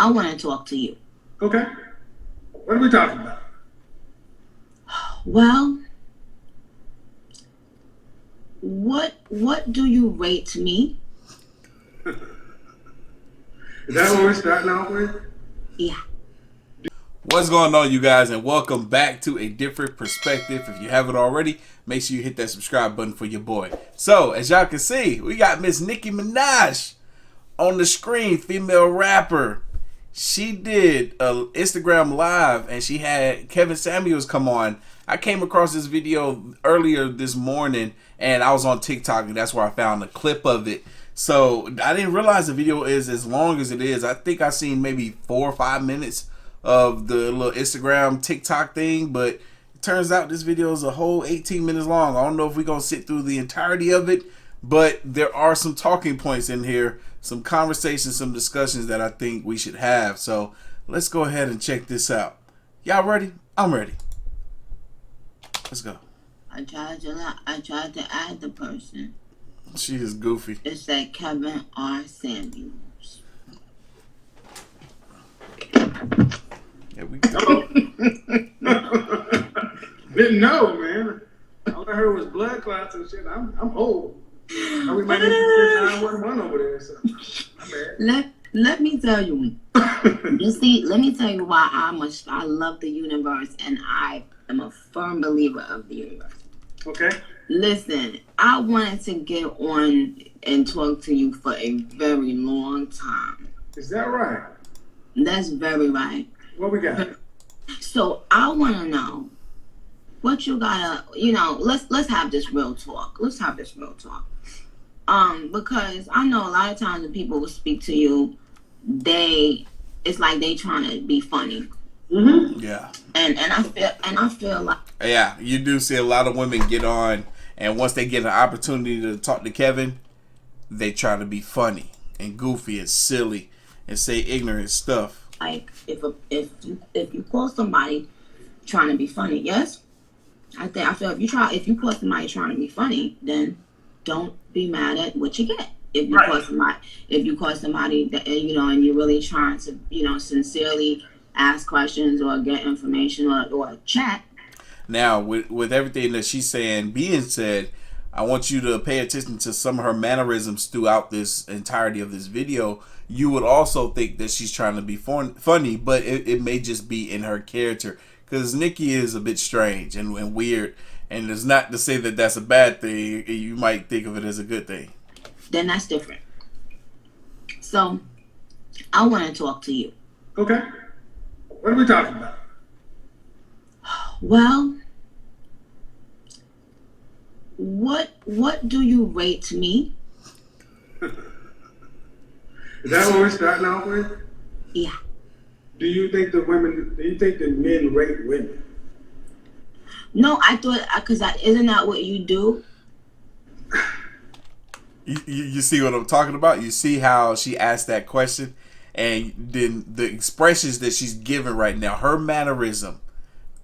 I want to talk to you. Okay. What are we talking about? Well, what do you rate me? Is that what we're starting off with? Yeah. What's going on, you guys, and welcome back to A Different Perspective. If you haven't already, make sure you hit that subscribe button for your boy. So, as y'all can see, we got Miss Nicki Minaj on the screen, female rapper. She did an Instagram live, and she had Kevin Samuels come on. I came across this video earlier this morning, and I was on TikTok, and that's where I found a clip of it. So, I didn't realize the video is as long as it is. I think I seen maybe 4 or 5 minutes of the little Instagram TikTok thing, but it turns out this video is a whole 18 minutes long. I don't know if we're gonna sit through the entirety of it, but there are some talking points in here, some conversations, some discussions that I think we should have. So let's go ahead and check this out. Y'all ready? I'm ready. Let's go. I tried to add the person. She is goofy. It said Kevin R. Samuels. There we go. Didn't know, man. All I heard was blood clots and shit. I'm old. We might need to get 911 over there or something. Let me tell you. You see, let me tell you why I love the universe, and I am a firm believer of the universe. Okay. Listen, I wanted to get on and talk to you for a very long time. Is that right? That's very right. What we got? So I want to know what you gotta, let's have this real talk. Let's have this real talk. Because I know a lot of times when people will speak to you, it's like they trying to be funny. Mm-hmm. Yeah. And I feel like, yeah, you do see a lot of women get on, and once they get an opportunity to talk to Kevin, they try to be funny and goofy and silly and say ignorant stuff. like if you call somebody trying to be funny, yes, I feel if you call somebody trying to be funny, then don't be mad at what you get. If you call somebody that and you're really trying to sincerely ask questions or get information or chat. Now, with everything that she's saying being said, I want you to pay attention to some of her mannerisms throughout this entirety of this video. You would also think that she's trying to be funny, but it may just be in her character. Because Nicki is a bit strange and weird. And it's not to say that that's a bad thing. You might think of it as a good thing. Then that's different. So, I want to talk to you. Okay. What are we talking about? Well, what do you rate me? Is that what we're starting off with? Yeah. Do you think that men rate women? No, I thought, because isn't that what you do? You see what I'm talking about? You see how she asked that question? And then the expressions that she's giving right now, her mannerism,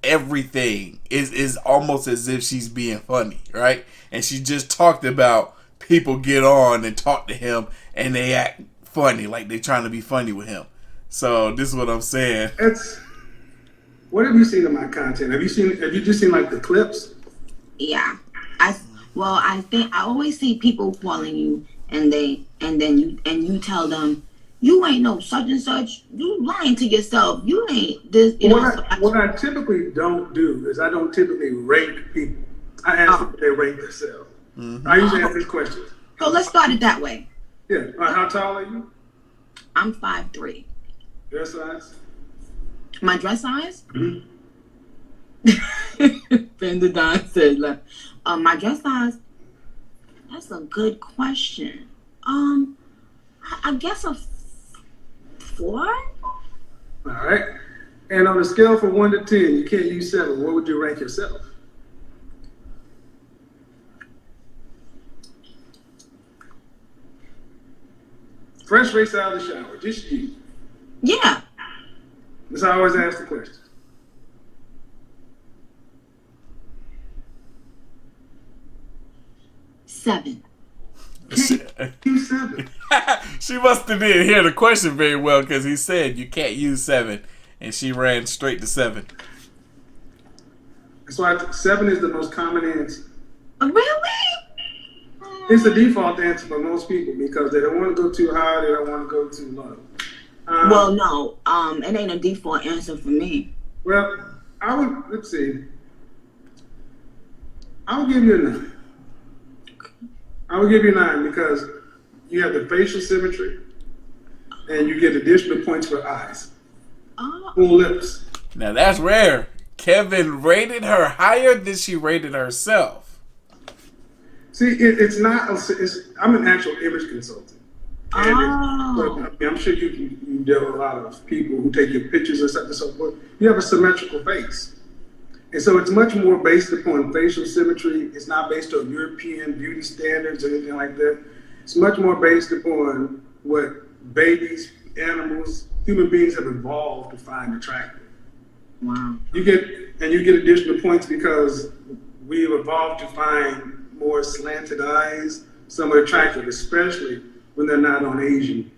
everything is almost as if she's being funny, right? And she just talked about people get on and talk to him and they act funny, like they're trying to be funny with him. So this is what I'm saying. What have you seen of my content? Have you just seen like the clips? Yeah. I think I always see people calling you and you tell them you ain't no such and such. You lying to yourself. You ain't this. What I typically don't do is I don't typically rate people. I ask them if they rate themselves. Mm-hmm. I usually ask these questions. So let's start it that way. Yeah. How tall are you? I'm 5'3". Dress size? My dress size? Mm-hmm. Fender Don said, my dress size? That's a good question. I guess a 4? All right. And on a scale from 1 to 10, you can't use 7. What would you rank yourself? Fresh face out of the shower, just you. Yeah. That's how I always ask the question. 7. Use 7. She must have didn't hear the question very well because he said you can't use 7, and she ran straight to 7. That's why 7 is the most common answer. Really? It's the default answer for most people because they don't want to go too high, they don't want to go too low. Well, no, it ain't a default answer for me. Well, let's see. I would give you a 9. I would give you a 9 because you have the facial symmetry and you get additional points for eyes. Full lips. Now that's rare. Kevin rated her higher than she rated herself. See, it's not. I'm an actual image consultant. And I'm sure you deal with a lot of people who take your pictures and such and so forth. You have a symmetrical face. And so it's much more based upon facial symmetry. It's not based on European beauty standards or anything like that. It's much more based upon what babies, animals, human beings have evolved to find attractive. Wow. You get additional points because we've evolved to find more slanted eyes, somewhat attractive, especially when they're not on Asian.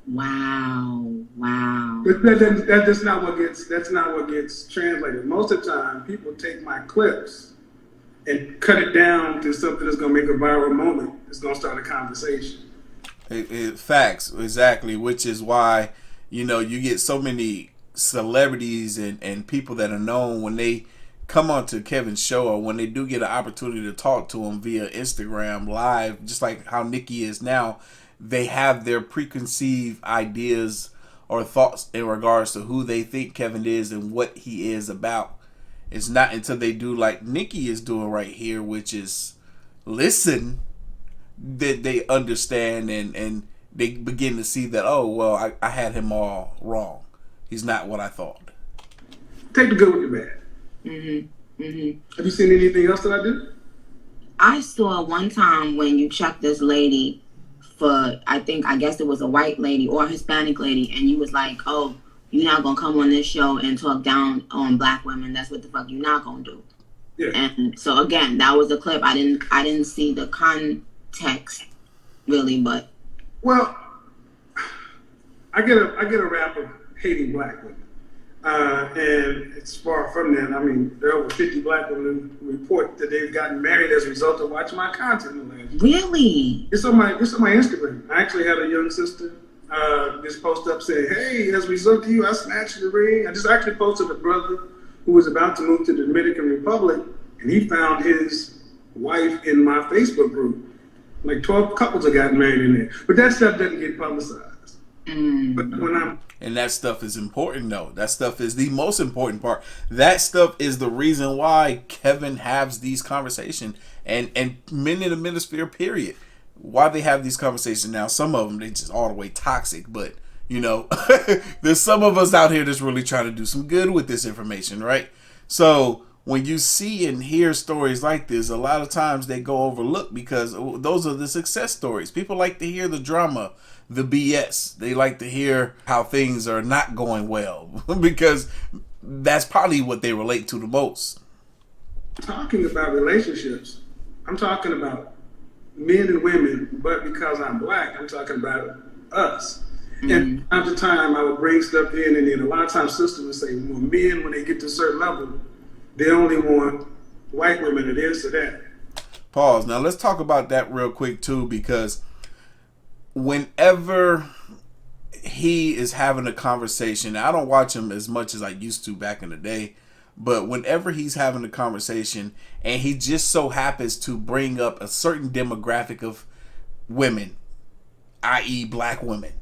Wow. That's not what gets translated. Most of the time, people take my clips and cut it down to something that's going to make a viral moment. It's going to start a conversation. Facts, exactly. Which is why you get so many celebrities and people that are known when they come onto Kevin's show or when they do get an opportunity to talk to him via Instagram live, just like how Nikki is now. They have their preconceived ideas or thoughts in regards to who they think Kevin is and what he is about. It's not until they do like Nikki is doing right here, which is listen, that they understand and they begin to see that, oh, well, I had him all wrong. He's not what I thought. Take the good with the bad. Have you seen anything else that I did? I saw one time when you checked this lady for, I guess it was a white lady or a Hispanic lady, and you was like, oh, you're not going to come on this show and talk down on black women. That's what the fuck you're not going to do. Yeah. And so, again, that was a clip. I didn't see the context, really, but. Well, I get a rap of hating black women. And it's far from that. I mean, there are over 50 black women who report that they've gotten married as a result of watching my content in the last year. Really? It's on my Instagram. I actually had a young sister just post up saying, hey, as a result of you, I snatched the ring. I just actually posted a brother who was about to move to the Dominican Republic, and he found his wife in my Facebook group. Like 12 couples have gotten married in there. But that stuff doesn't get publicized. But and that stuff is important, though. That stuff is the most important part. That stuff is the reason why Kevin has these conversations, and men in the manosphere, period. Why they have these conversations now. Some of them, they just all the way toxic, but there's some of us out here that's really trying to do some good with this information, right? So when you see and hear stories like this, a lot of times they go overlooked because those are the success stories. People like to hear the drama, the BS. They like to hear how things are not going well because that's probably what they relate to the most. Talking about relationships, I'm talking about men and women, but because I'm black, I'm talking about us. And time to time, I would bring stuff in, and then a lot of times sisters would say, well, men, when they get to a certain level, they only want white women, it is to that. Pause. Now, let's talk about that real quick, too, because whenever he is having a conversation, I don't watch him as much as I used to back in the day, but whenever he's having a conversation and he just so happens to bring up a certain demographic of women, i.e. black women,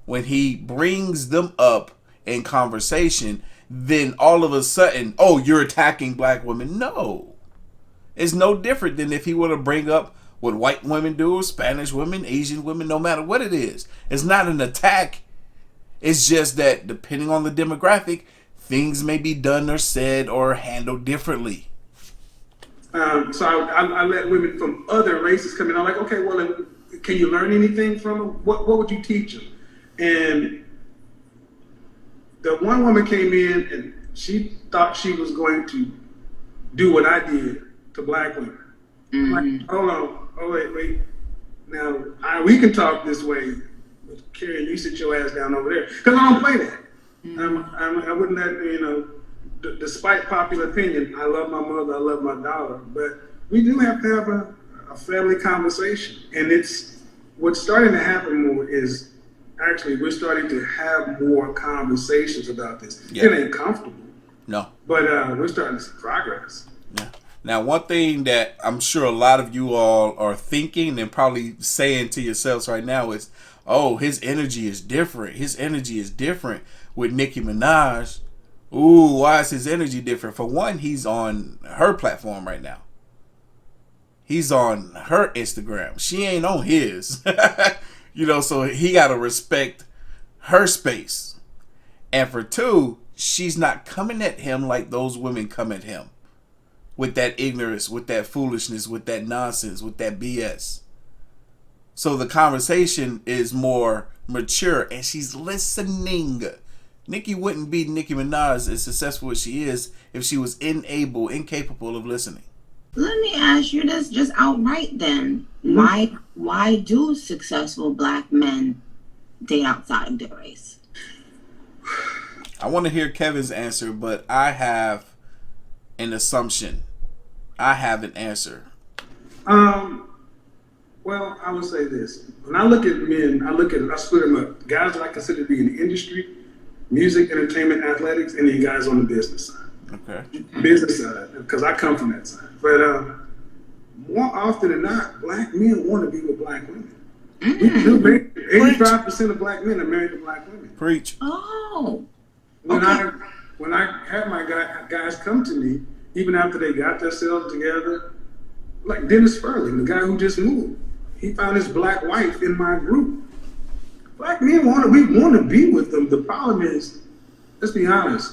when he brings them up in conversation, then all of a sudden, oh, you're attacking black women. No. It's no different than if he were to bring up what white women do, Spanish women, Asian women, no matter what it is. It's not an attack. It's just that depending on the demographic, things may be done or said or handled differently. So I let women from other races come in. I'm like, okay, well, can you learn anything from them? What would you teach them? And the one woman came in and she thought she was going to do what I did to black women. I'm like, hold on. Oh, wait. Now, we can talk this way. Carrie, you sit your ass down over there. Because I don't play that. I wouldn't let, despite popular opinion, I love my mother, I love my daughter. But we do have to have a family conversation. And what's starting to happen more is actually we're starting to have more conversations about this. Yeah. It ain't comfortable. No. But we're starting to see progress. Yeah. Now, one thing that I'm sure a lot of you all are thinking and probably saying to yourselves right now is, oh, his energy is different. His energy is different with Nicki Minaj. Ooh, why is his energy different? For one, he's on her platform right now. He's on her Instagram. She ain't on his. So he got to respect her space. And for two, she's not coming at him like those women come at him. With that ignorance, with that foolishness, with that nonsense, with that BS. So the conversation is more mature and she's listening. Nicki wouldn't be Nicki Minaj as successful as she is if she was incapable of listening. Let me ask you this just outright then. Why do successful black men date outside of their race? I want to hear Kevin's answer, but I have an assumption. I have an answer. Well, I would say this. When I look at men, I split them up. Guys that I consider to be in the industry, music, entertainment, athletics, and then guys on the business side. Okay. Business side, because I come from that side. But more often than not, black men want to be with black women. We do 85% of black men are married to black women. Preach. Oh. When I have my guys come to me, even after they got themselves together, like Dennis Furling, the guy who just moved, he found his black wife in my group. Black men we want to be with them. The problem is, let's be honest,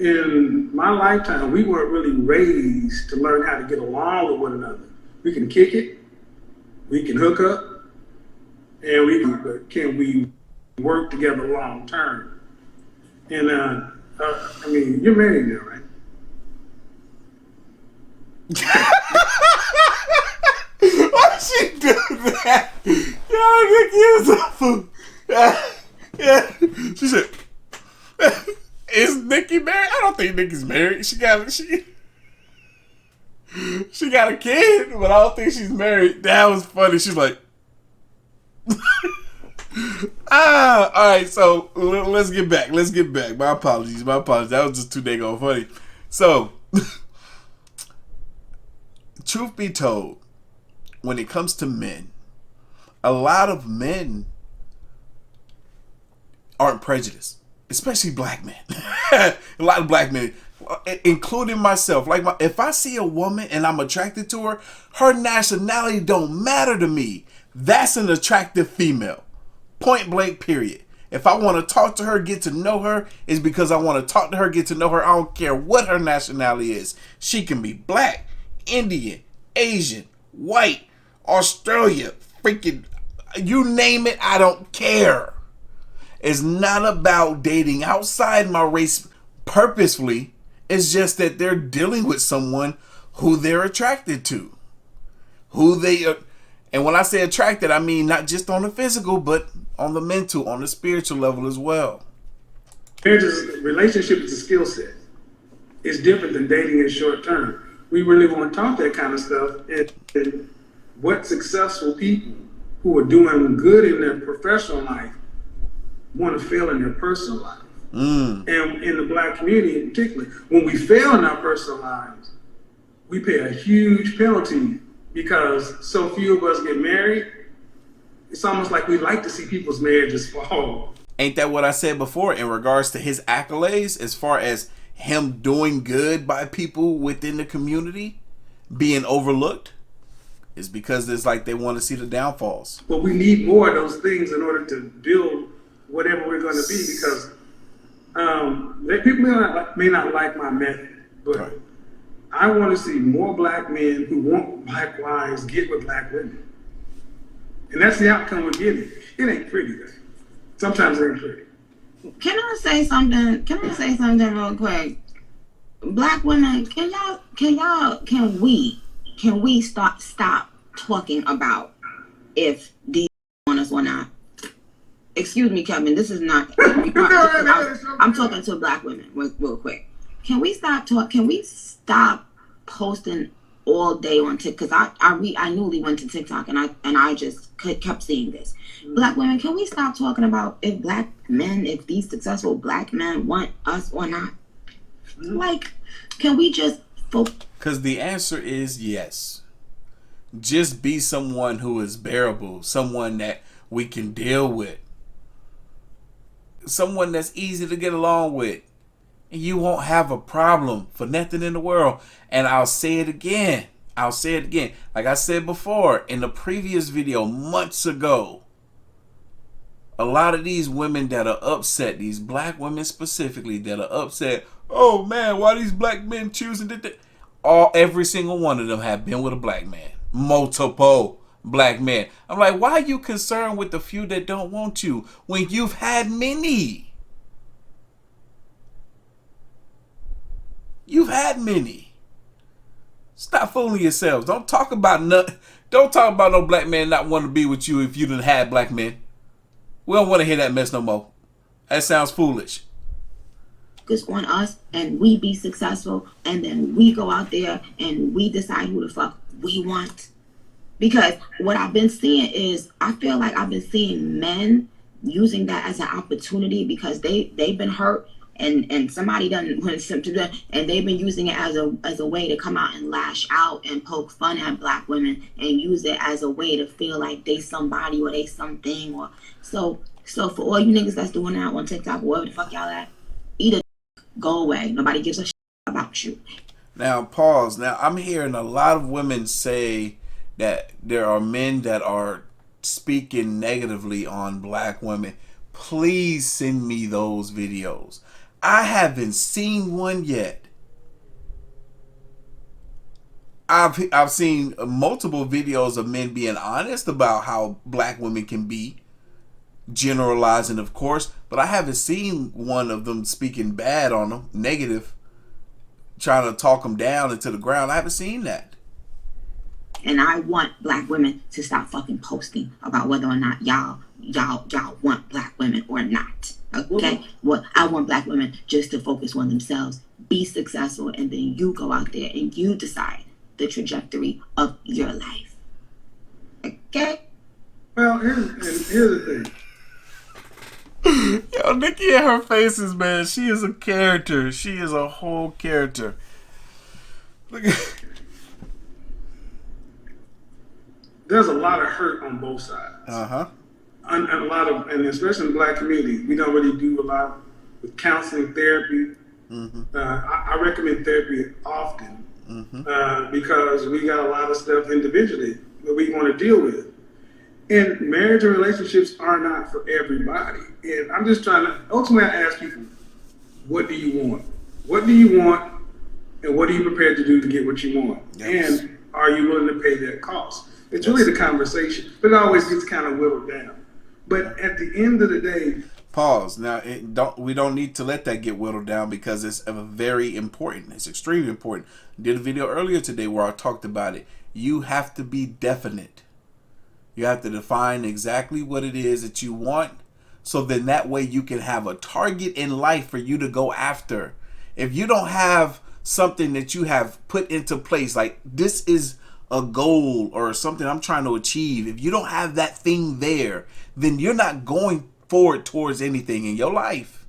in my lifetime, we weren't really raised to learn how to get along with one another. We can kick it, we can hook up, and can we work together long term? And you're married now, right? Why she do that? Yo, Nicki is a fool. Yeah. She said, is Nicki married? I don't think Nicki's married. She got a kid, but I don't think she's married. That was funny. She's like, all right, so let's get back. My apologies. That was just too dang on funny. So, truth be told, when it comes to men, a lot of men aren't prejudiced, especially black men. A lot of black men, including myself. If I see a woman and I'm attracted to her, her nationality don't matter to me. That's an attractive female. Point blank, period. If I want to talk to her, get to know her, it's because I want to talk to her, get to know her. I don't care what her nationality is. She can be black, Indian, Asian, white, Australia, freaking, you name it, I don't care. It's not about dating outside my race purposefully. It's just that they're dealing with someone who they're attracted to. And when I say attracted, I mean not just on the physical, but on the mental, on the spiritual level as well. Relationship is a skill set. It's different than dating in short term. We really want to talk that kind of stuff. And what successful people who are doing good in their professional life want to fail in their personal life. And in the black community in particular, when we fail in our personal lives, we pay a huge penalty because so few of us get married. It's almost like we like to see people's marriages fall. Ain't that what I said before in regards to his accolades as far as him doing good by people within the community being overlooked? Is because it's like they want to see the downfalls. But we need more of those things in order to build whatever we're going to be, because people may not like my method, but right. I want to see more black men who want black wives get with black women. And that's the outcome we're getting. It ain't pretty, though. Sometimes it ain't pretty. Can I say something real quick? Black women, can we stop talking about if these want us or not. Excuse me, Kevin. This is not. I'm talking to black women real quick. Can we stop Can we stop posting all day on TikTok? Because I newly went to TikTok and I just kept seeing this. Black women, can we stop talking about if these successful black men want us or not? Like, can we just focus? Because the answer is yes. Just be someone who is bearable, someone that we can deal with, someone that's easy to get along with, and you won't have a problem for nothing in the world. And I'll say it again. Like I said before in the previous video months ago, a lot of these women that are upset, these black women specifically that are upset, oh man, why these black men choosing to every single one of them have been with a black man. Multiple black men. I'm like, why are you concerned with the few that don't want you when you've had many? You've had many. Stop fooling yourselves. Don't talk about no black man not wanting to be with you if you done had black men. We don't want to hear that mess no more. That sounds foolish. Focus on us and we be successful, and then we go out there and we decide who the fuck we want. Because what I've been seeing is, I feel like I've been seeing men using that as an opportunity because they've been hurt and somebody done something to them, and they've been using it as a way to come out and lash out and poke fun at black women and use it as a way to feel like they somebody or they something. Or so for all you niggas that's doing that on TikTok, wherever the fuck y'all at, either go away. Nobody gives a shit about you. Now pause. Now I'm hearing a lot of women say that there are men that are speaking negatively on black women. Please send me those videos. I haven't seen one yet. I've seen multiple videos of men being honest about how black women can be, generalizing of course, but I haven't seen one of them speaking bad on them, negative, trying to talk them down into the ground. I haven't seen that. And I want black women to stop fucking posting about whether or not y'all want black women or not. Okay? Well, I want black women just to focus on themselves, be successful, and then you go out there and you decide the trajectory of your life. Okay? Well, here's the thing. Yo, Nikki and her faces, man. She is a character. She is a whole character. Look at. There's a lot of hurt on both sides. And a lot of, and especially in the black community, we don't really do a lot with counseling, therapy. I recommend therapy often because we got a lot of stuff individually that we want to deal with. And marriage and relationships are not for everybody. And I'm just trying to, ultimately I ask people, what do you want? What do you want? And what are you prepared to do to get what you want? Yes. And are you willing to pay that cost? It's really the conversation, but it always gets kind of whittled down. But at the end of the day, pause. Now, we don't need to let that get whittled down because it's very important. It's extremely important. I did a video earlier today where I talked about it. You have to be definite. You have to define exactly what it is that you want, so then that way you can have a target in life for you to go after. If you don't have something that you have put into place, like this is a goal or something I'm trying to achieve, if you don't have that thing there, then you're not going forward towards anything in your life.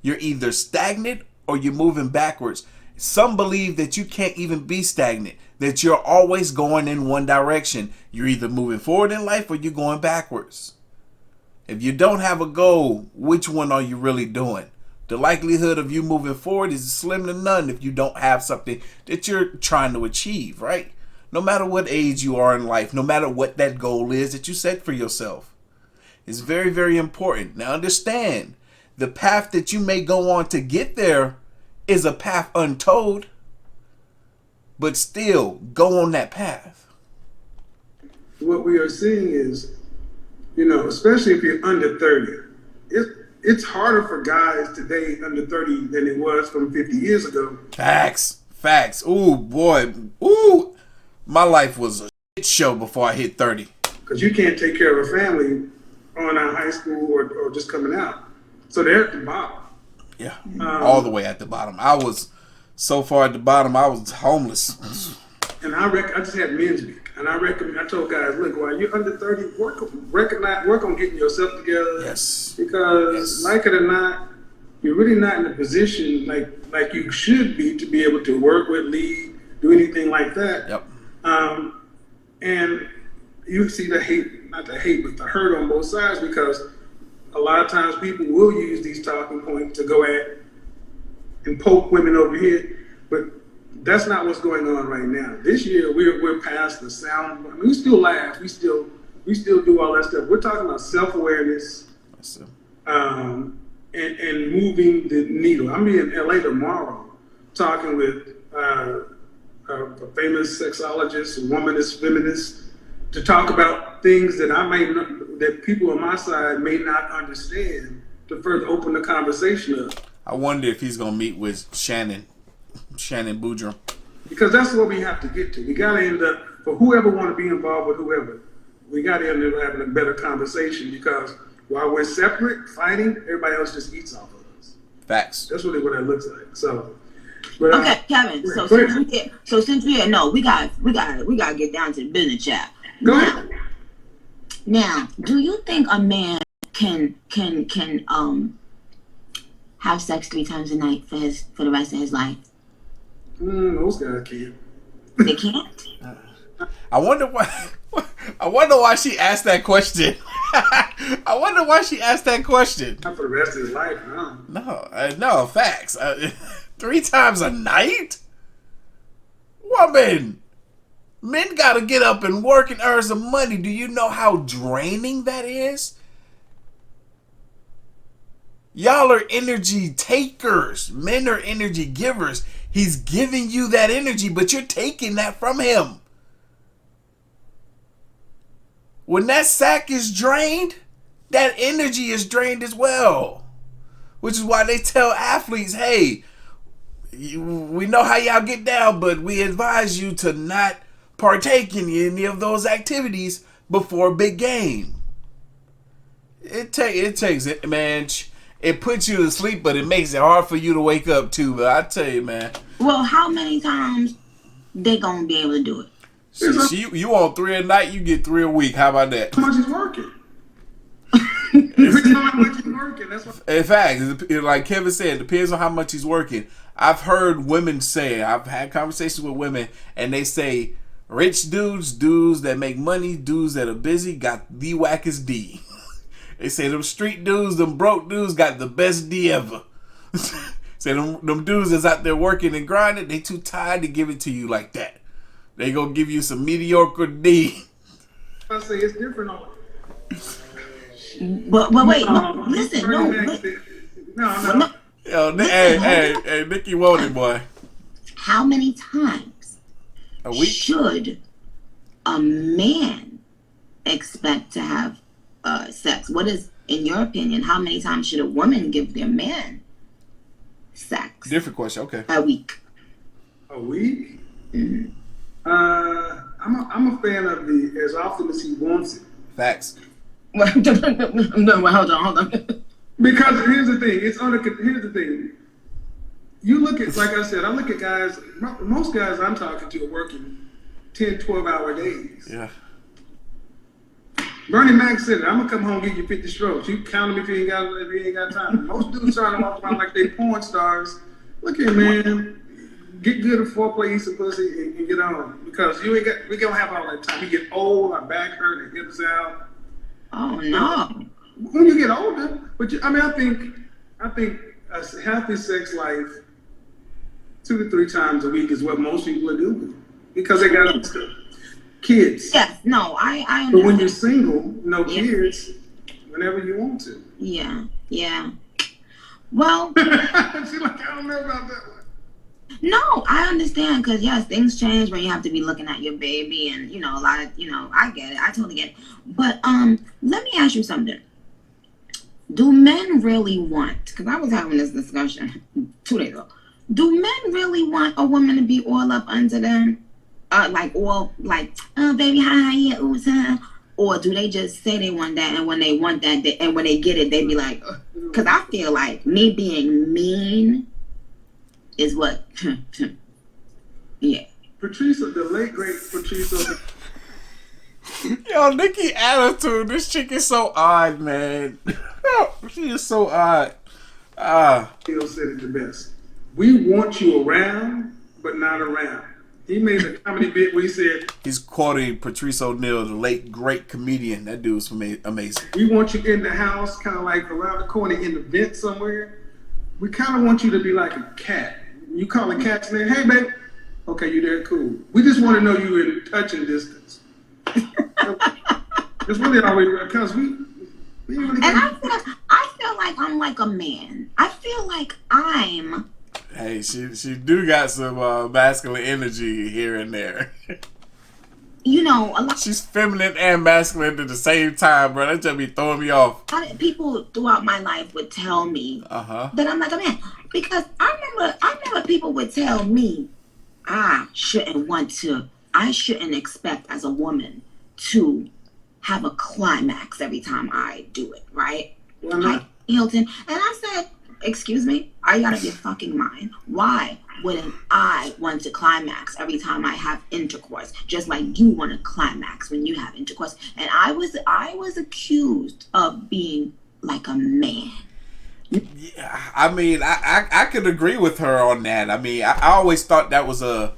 You're either stagnant or you're moving backwards. Some believe that you can't even be stagnant, that you're always going in one direction. You're either moving forward in life or you're going backwards. If you don't have a goal, which one are you really doing? The likelihood of you moving forward is slim to none if you don't have something that you're trying to achieve, right? No matter what age you are in life, no matter what that goal is that you set for yourself. It's very, very important. Now understand, the path that you may go on to get there is a path untold, but still go on that path. What we are seeing is, especially if you're under 30, it's harder for guys today under 30 than it was from 50 years ago. Facts. Ooh, boy. Ooh. My life was a shit show before I hit 30. because you can't take care of a family on out of high school or just coming out. So they're at the bottom. Yeah, all the way at the bottom. I was so far at the bottom, I was homeless. And I just had men's week, and I told guys, look, while you're under 30, work on getting yourself together. Yes. Because like it or not, you're really not in a position like you should be able to work with, lead, do anything like that. Yep. And you see the hate, not the hate, but the hurt on both sides, because a lot of times people will use these talking points to go at and poke women over here, but that's not what's going on right now. This year, we're past the sound. I mean, we still laugh. We still do all that stuff. We're talking about self-awareness and moving the needle. I'm in LA tomorrow talking with a famous sexologist, a womanist, feminist, to talk about things that that people on my side may not understand, to further open the conversation up. I wonder if he's gonna meet with Shannon Boudreaux. Because that's what we have to get to. We got to end up, for whoever want to be involved with whoever, we got to end up having a better conversation, because while we're separate, fighting, everybody else just eats off of us. Facts. That's really what it looks like. So, but okay, Kevin. So since we got to get down to the business chat. Go ahead. Now, do you think a man can have sex 3 times a night for the rest of his life? Those guys can't. They can't. I wonder why she asked that question. I wonder why she asked that question. Not for the rest of his life, huh? No, facts. 3 times a night? Woman, men gotta get up and work and earn some money. Do you know how draining that is? Y'all are energy takers. Men are energy givers. He's giving you that energy, but you're taking that from him. When that sack is drained, that energy is drained as well. Which is why they tell athletes, hey, we know how y'all get down, but we advise you to not partake in any of those activities before a big game. It takes it, man. It puts you to sleep, but it makes it hard for you to wake up too. But I tell you, man. Well, how many times they gonna be able to do it? You on 3 a night, you get 3 a week. How about that? How much he's working? Every time how much he's working. That's what. In fact, like Kevin said, it depends on how much he's working. I've heard women say, I've had conversations with women, and they say, rich dudes that make money, dudes that are busy, got the wackest D. They say them street dudes, them broke dudes got the best D ever. Say them dudes that's out there working and grinding, they too tired to give it to you like that. They gonna give you some mediocre D. I say it's different on. But wait, no, listen, no. Yo, hey, Nikki wanted boy. How many times A week? should a man expect to have sex? What is, in your opinion, how many times should a woman give their man sex? Different question. Okay. A week. A week? Mm-hmm. I'm a fan of the as often as he wants it. Facts. No, hold on. Because here's the thing. Here's the thing. You look at, like I said, I look at guys. Most guys I'm talking to are working 10, 12-hour days. Yeah. Bernie Mac said it. I'm gonna come home and give you 50 strokes. You count them if you ain't got time. Most dudes trying to walk around like they porn stars. Look here, man. Get good at foreplay, eat some pussy, and get on. Because we gonna have all that time. We get old, our back hurt, our hips out. Oh no. When you get older, but I think a healthy sex life 2 to 3 times a week is what most people are doing because they got kids. Yes, no, I understand. But when you're single, no kids, whenever you want to. Yeah. Well, She's like, I don't know about that one. no, I understand because yes, things change when you have to be looking at your baby and a lot of I get it, I totally get it. But let me ask you something. Do men really want? Because I was having this discussion 2 days ago. Do men really want a woman to be all up under them? Oh baby, hi, yeah, ooh, Or do they just say they want that, and when they want that, and when they get it, they be like, because I feel like me being mean is what, yeah. Patricia, the late great Patricia. Yo, Nikki attitude. This chick is so odd, man. She is so odd. He'll said it the best. We want you around, but not around. He made a comedy bit where he said, he's quoting Patrice O'Neal, the late great comedian. That dude's amazing. we want you in the house, kind of like around the corner in the vent somewhere. We kind of want you to be like a cat. You call a cat's name, hey, babe. Okay, you there, cool. We just want to know you in touching distance. It's really always because we really. And I feel like I'm like a man. I feel like I'm. Hey, she do got some masculine energy here and there. You know, a lot. She's feminine and masculine at the same time, bro. That just be throwing me off. People throughout my life would tell me that I'm like a man, because I remember people would tell me I shouldn't expect as a woman to have a climax every time I do it, right? Like Hilton. And I said, excuse me, are you out of your fucking mind? Why wouldn't I want to climax every time I have intercourse? Just like you want to climax when you have intercourse. And I was accused of being like a man. Yeah, I mean, I could agree with her on that. I mean, I always thought that was a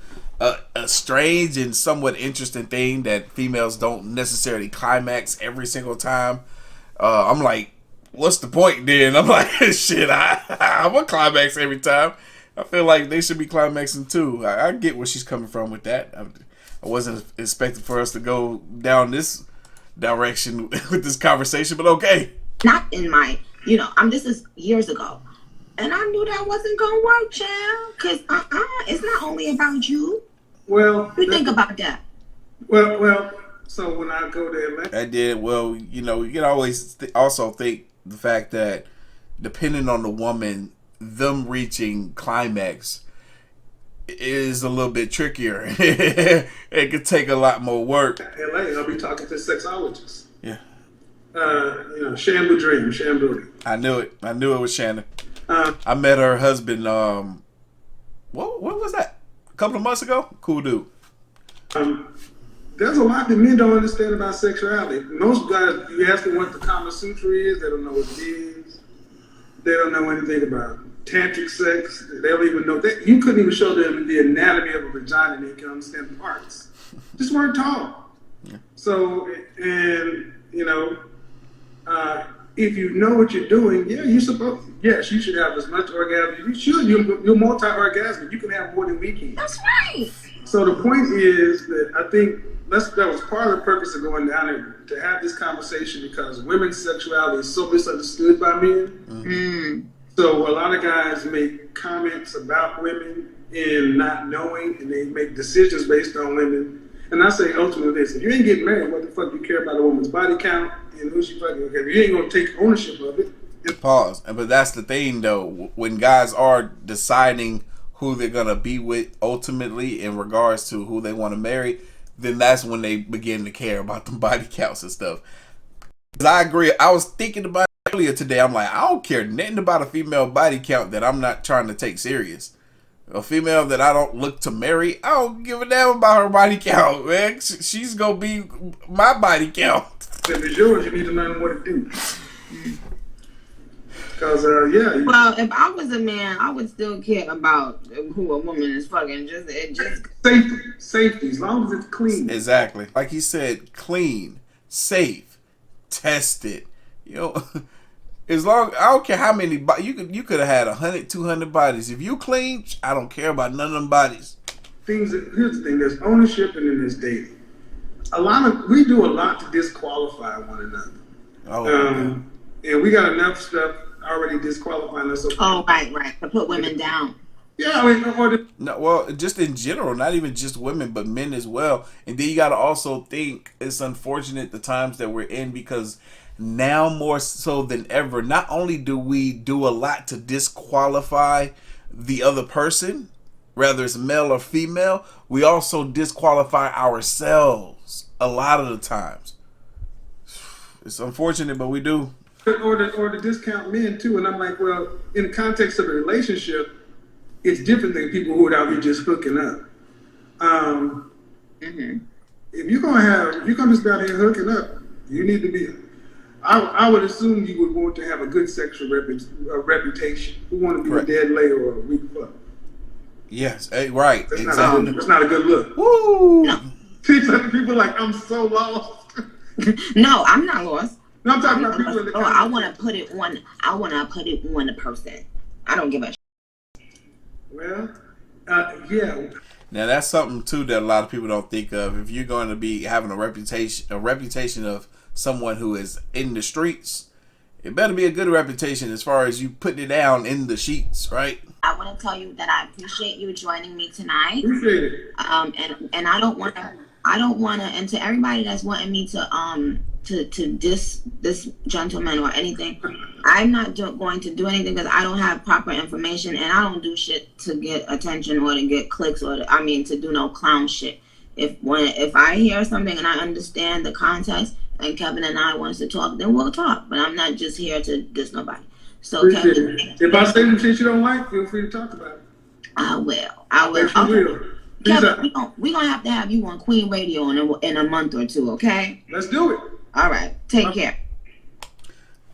strange and somewhat interesting thing that females don't necessarily climax every single time. I'm like, what's the point then? I'm like, shit, I'm a climax every time. I feel like they should be climaxing too. I get where she's coming from with that. I wasn't expecting for us to go down this direction with this conversation, but okay. Not in my, this is years ago. And I knew that wasn't going to work, child. Because, it's not only about you. Well, what do you think about that? Well, so when I go to Atlanta. I did. Well, you can always also think the fact that depending on the woman, them reaching climax is a little bit trickier. It could take a lot more work. LA, I'll be talking to sexologists. Yeah. Shambu Dream, Shambu. I knew it. I knew it was Shannon. I met her husband. What was that? A couple of months ago. Cool dude. There's a lot that men don't understand about sexuality. Most guys, you ask them what the Kama Sutra is, they don't know what it is. They don't know anything about tantric sex. They don't even know that. You couldn't even show them the anatomy of a vagina and they can understand the parts. Just weren't taught. Yeah. So, and if you know what you're doing, yes, you should have as much orgasm. You should. You're multi-orgasmic. You can have more than we can. That's right. So the point is that I think that was part of the purpose of going down there, to have this conversation, because women's sexuality is so misunderstood by men. Mm-hmm. So a lot of guys make comments about women and not knowing, and they make decisions based on women. And I say ultimately this: if you ain't getting married, what the fuck you care about a woman's body count and who she fucking? If you ain't gonna take ownership of it. Pause. But that's the thing, though. When guys are deciding who they're gonna be with ultimately in regards to who they want to marry, then that's when they begin to care about the body counts and stuff. Because I agree. I was thinking about it earlier today. I'm like, I don't care nothing about a female body count that I'm not trying to take serious. A female that I don't look to marry, I don't give a damn about her body count, man. She's gonna be my body count. If it's yours, you need to learn what to do. Because, well, if I was a man, I would still care about who a woman is fucking. Just safety, as long as it's clean. Exactly, like he said, clean, safe, tested. As long, I don't care how many you could have had 100, 200 bodies. If you clean, I don't care about none of them bodies. Here's the thing: there's ownership and then there's dating. We do a lot to disqualify one another. And we got enough stuff already disqualifying us. Right. To put women down. Yeah, just in general, not even just women, but men as well. And then you got to also think it's unfortunate the times that we're in, because now more so than ever, not only do we do a lot to disqualify the other person, whether it's male or female, we also disqualify ourselves a lot of the times. It's unfortunate, but we do. Or the discount men too. And I'm like, well, in the context of a relationship, it's different than people who are out here just hooking up. If you're gonna just be out here hooking up, you need to be. I would assume you would want to have a good sexual reputation. Who want to be a dead lay or a weak fuck? Yes, right. That's exactly. That's not a good look. Woo! No. People are like, I'm so lost. No, I'm not lost. No, I'm talking about people in the comments. I want to put it on. I want to put it on the person. I don't give a. Well, yeah. Now that's something too that a lot of people don't think of. If you're going to be having a reputation of someone who is in the streets, it better be a good reputation as far as you putting it down in the sheets, right? I want to tell you that I appreciate you joining me tonight. Appreciate it. And I don't want to, and to everybody that's wanting me to diss this gentleman or anything, I'm not going to do anything because I don't have proper information, and I don't do shit to get attention or to get clicks or to do no clown shit. If I hear something and I understand the context and Kevin and I wants to talk, then we'll talk. But I'm not just here to diss nobody. So Kevin, if I say some shit you don't like, feel free to talk about it. I will. Kevin, we're gonna have you on Queen Radio in a month or two, okay? Let's do it. All right. Take care.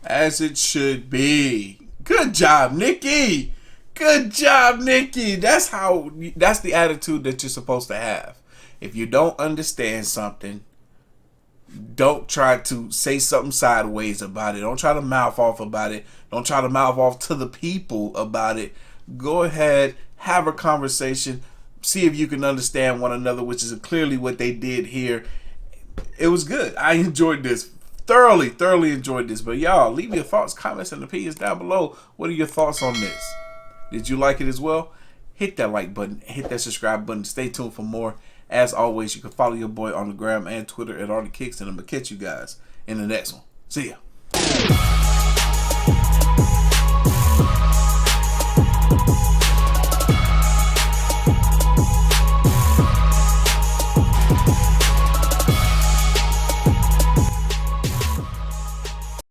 As it should be. Good job, Nikki. Good job, Nikki. That's the attitude that you're supposed to have. If you don't understand something, don't try to say something sideways about it. Don't try to mouth off about it. Don't try to mouth off to the people about it. Go ahead, have a conversation, see if you can understand one another, which is clearly what they did here. It was good. I enjoyed this. Thoroughly enjoyed this. But y'all, leave your thoughts, comments, and opinions down below. What are your thoughts on this? Did you like it as well? Hit that like button. Hit that subscribe button. Stay tuned for more. As always, you can follow your boy on the gram and Twitter at Artofkickz, and I'm going to catch you guys in the next one. See ya.